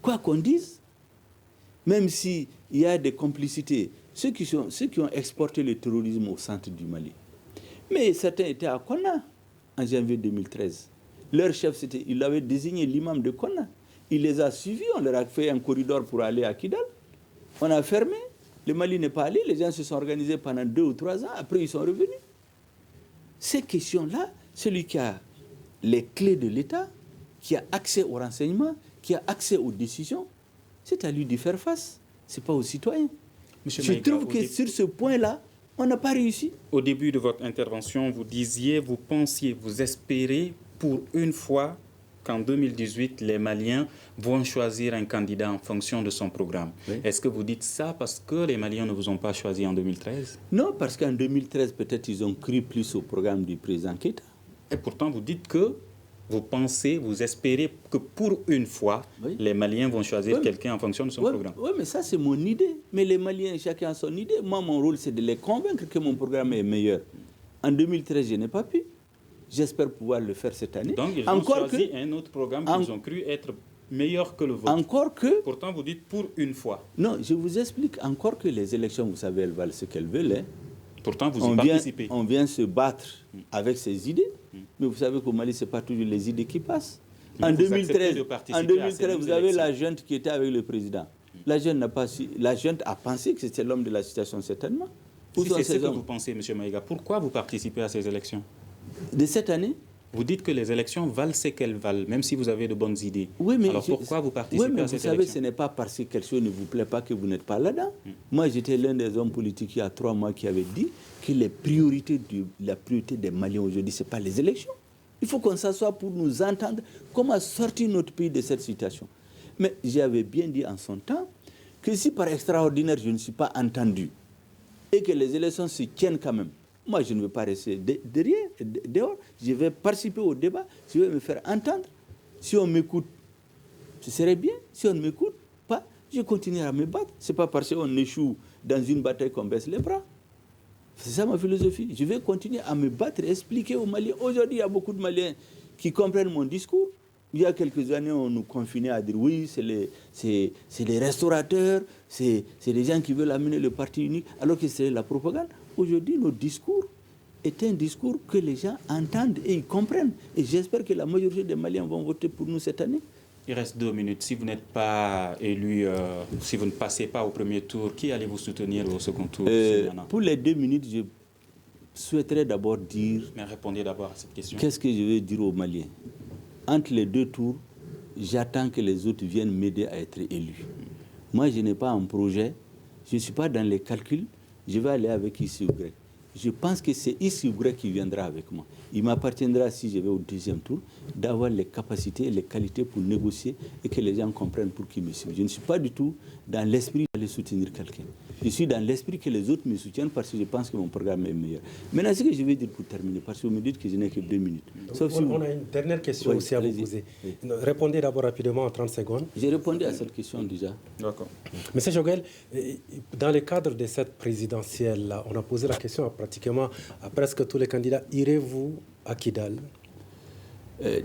Quoi qu'on dise, même s'il y a des complicités, ceux qui ont exporté le terrorisme au centre du Mali. Mais certains étaient à Konna en janvier 2013. Leur chef, il avait désigné l'imam de Konna. Il les a suivis, on leur a fait un corridor pour aller à Kidal. On a fermé, le Mali n'est pas allé, les gens se sont organisés pendant 2 ou 3 ans, après ils sont revenus. Ces questions-là, celui qui a les clés de l'État, qui a accès aux renseignements, qui a accès aux décisions, c'est à lui de faire face, ce n'est pas aux citoyens. Je trouve que sur ce point-là, on n'a pas réussi. Au début de votre intervention, vous disiez, vous pensiez, vous espérez pour une fois qu'en 2018, les Maliens vont choisir un candidat en fonction de son programme. Oui. Est-ce que vous dites ça parce que les Maliens ne vous ont pas choisi en 2013? Non, parce qu'en 2013, peut-être ils ont cru plus au programme du président Keïta. Et pourtant, vous dites que vous pensez, vous espérez que pour une fois, les Maliens vont choisir quelqu'un en fonction de son programme. Oui, mais ça, c'est mon idée. Mais les Maliens, chacun a son idée. Moi, mon rôle, c'est de les convaincre que mon programme est meilleur. En 2013, je n'ai pas pu. J'espère pouvoir le faire cette année. Donc, ils ont choisi un autre programme qu'ils ont cru être meilleur que le vôtre. Encore que... Pourtant, vous dites pour une fois. Non, je vous explique. Encore que les élections, vous savez, elles valent ce qu'elles veulent. Hein. Pourtant, vous y participez. On vient se battre avec ces idées. Mais vous savez qu'au Mali, ce n'est pas toujours les idées qui passent. En 2013, vous avez la junte qui était avec le président. La junte a pensé que c'était l'homme de la situation, certainement. Si c'est ce que vous pensez, M. Maïga, pourquoi vous participez à ces élections? De cette année? Vous dites que les élections valent ce qu'elles valent, même si vous avez de bonnes idées. Oui, mais alors pourquoi vous participez à ces élections? Vous savez, ce n'est pas parce que quelque chose ne vous plaît pas que vous n'êtes pas là-dedans. Moi, j'étais l'un des hommes politiques il y a 3 mois qui avait dit que la priorité des Maliens aujourd'hui, ce n'est pas les élections. Il faut qu'on s'assoie pour nous entendre comment sortir notre pays de cette situation. Mais j'avais bien dit en son temps que si par extraordinaire je ne suis pas entendu et que les élections se tiennent quand même, moi, je ne veux pas rester dehors. Je vais participer au débat. Je vais me faire entendre. Si on m'écoute, ce serait bien. Si on ne m'écoute pas, je continuerai à me battre. Ce n'est pas parce qu'on échoue dans une bataille qu'on baisse les bras. C'est ça ma philosophie. Je vais continuer à me battre et expliquer aux Maliens. Aujourd'hui, il y a beaucoup de Maliens qui comprennent mon discours. Il y a quelques années, on nous confinait à dire oui, c'est les restaurateurs, c'est les gens qui veulent amener le parti unique, alors que c'est la propagande. Aujourd'hui, notre discours est un discours que les gens entendent et ils comprennent. Et j'espère que la majorité des Maliens vont voter pour nous cette année. Il reste 2 minutes. Si vous n'êtes pas élu, si vous ne passez pas au premier tour, qui allez-vous soutenir au second tour? Pour les 2 minutes, je souhaiterais d'abord dire... Mais répondez d'abord à cette question. Qu'est-ce que je vais dire aux Maliens? Entre les 2 tours, j'attends que les autres viennent m'aider à être élu. Moi, je n'ai pas un projet, je ne suis pas dans les calculs, je vais aller avec X ou Y. Je pense que c'est X ou Y qui viendra avec moi. Il m'appartiendra, si je vais au 2e tour, d'avoir les capacités et les qualités pour négocier et que les gens comprennent pour qui me suivent. Je ne suis pas du tout dans l'esprit d'aller soutenir quelqu'un. Je suis dans l'esprit que les autres me soutiennent parce que je pense que mon programme est meilleur. Maintenant, ce que je vais dire pour terminer, parce que vous me dites que je n'ai que 2 minutes. On a une dernière question aussi à vous poser. Oui. Répondez d'abord rapidement en 30 secondes. J'ai répondu à cette question déjà. D'accord. Monsieur Joguel, dans le cadre de cette présidentielle, on a posé la question à presque tous les candidats. Irez-vous à Kidal?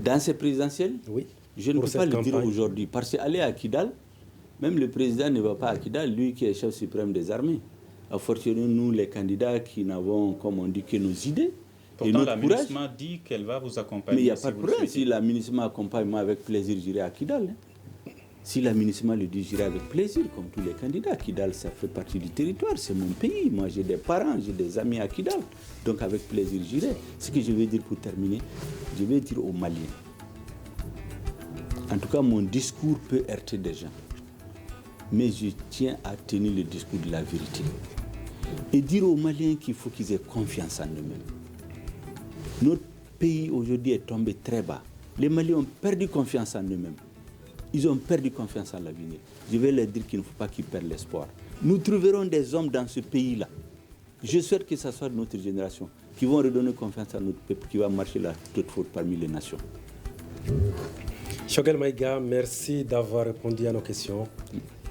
Dans ces présidentielles? Oui. Je ne peux pas le dire aujourd'hui. Parce qu'aller à Kidal, Même le président ne va pas à Kidal, lui qui est chef suprême des armées. A fortiori, nous, les candidats qui n'avons, comme on dit, que nos idées. Pourtant, la MINUSMA dit qu'elle va vous accompagner. Mais il n'y a pas de problème. Si la MINUSMA accompagne, moi, avec plaisir, j'irai à Kidal. Si la MINUSMA le dit, j'irai avec plaisir, comme tous les candidats. Kidal, ça fait partie du territoire, c'est mon pays. Moi, j'ai des parents, j'ai des amis à Kidal. Donc, avec plaisir, j'irai. Ce que je vais dire pour terminer, je vais dire aux Maliens. En tout cas, mon discours peut heurter des gens. Mais je tiens à tenir le discours de la vérité. Et dire aux Maliens qu'il faut qu'ils aient confiance en eux-mêmes. Notre pays aujourd'hui est tombé très bas. Les Maliens ont perdu confiance en eux-mêmes. Ils ont perdu confiance en l'avenir. Je vais leur dire qu'il ne faut pas qu'ils perdent l'espoir. Nous trouverons des hommes dans ce pays-là. Je souhaite que ce soit notre génération qui vont redonner confiance à notre peuple, qui va marcher la toute faute parmi les nations. Choguel Maïga, merci d'avoir répondu à nos questions.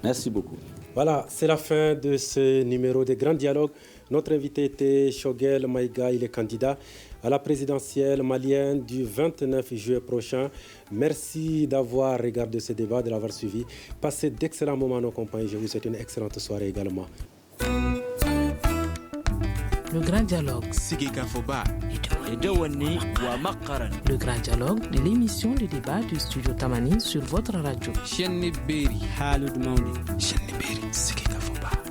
Merci beaucoup. Voilà, c'est la fin de ce numéro des Grands Dialogues. Notre invité était Choguel Maïga, il est candidat à la présidentielle malienne du 29 juillet prochain. Merci d'avoir regardé ce débat, de l'avoir suivi. Passez d'excellents moments en nos compagnies. Je vous souhaite une excellente soirée également. Le Grand Dialogue. Le Grand Dialogue de l'émission de débat du studio Tamani sur votre radio. Shenni Beri Halud Mauli. Shenni Beri Sigika Foba.